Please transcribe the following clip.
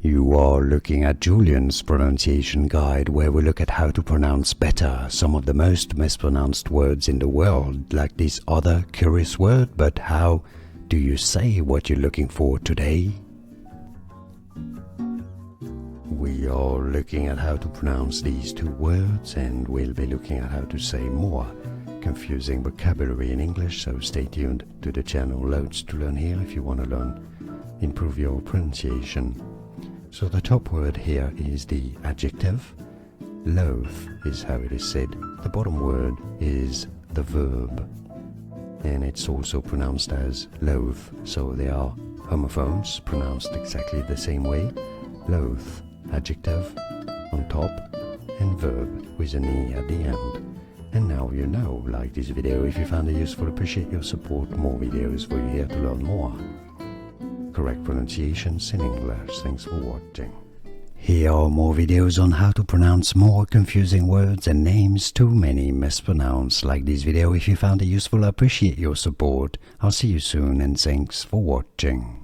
You are looking at Julian's pronunciation guide, where we look at how to pronounce better some of the most mispronounced words in the world, like this other curious word. But how do you say what you're looking for today? We are looking at how to pronounce these two words, and we'll be looking at how to say more confusing vocabulary in English, so stay tuned to the channel Loads to Learn here if you want to improve your pronunciation. So the top word here is the adjective. Loath is how it is said. The bottom word is the verb, and it's also pronounced as loath, so they are homophones pronounced exactly the same way. Loath, adjective on top, and verb with an E at the end. And now you know. Like this video if you found it useful. Appreciate your support. More videos for you here to learn more correct pronunciations in English. Thanks for watching. Here are more videos on how to pronounce more confusing words and names too many mispronounced. Like this video if you found it useful. I appreciate your support. I'll see you soon, and thanks for watching.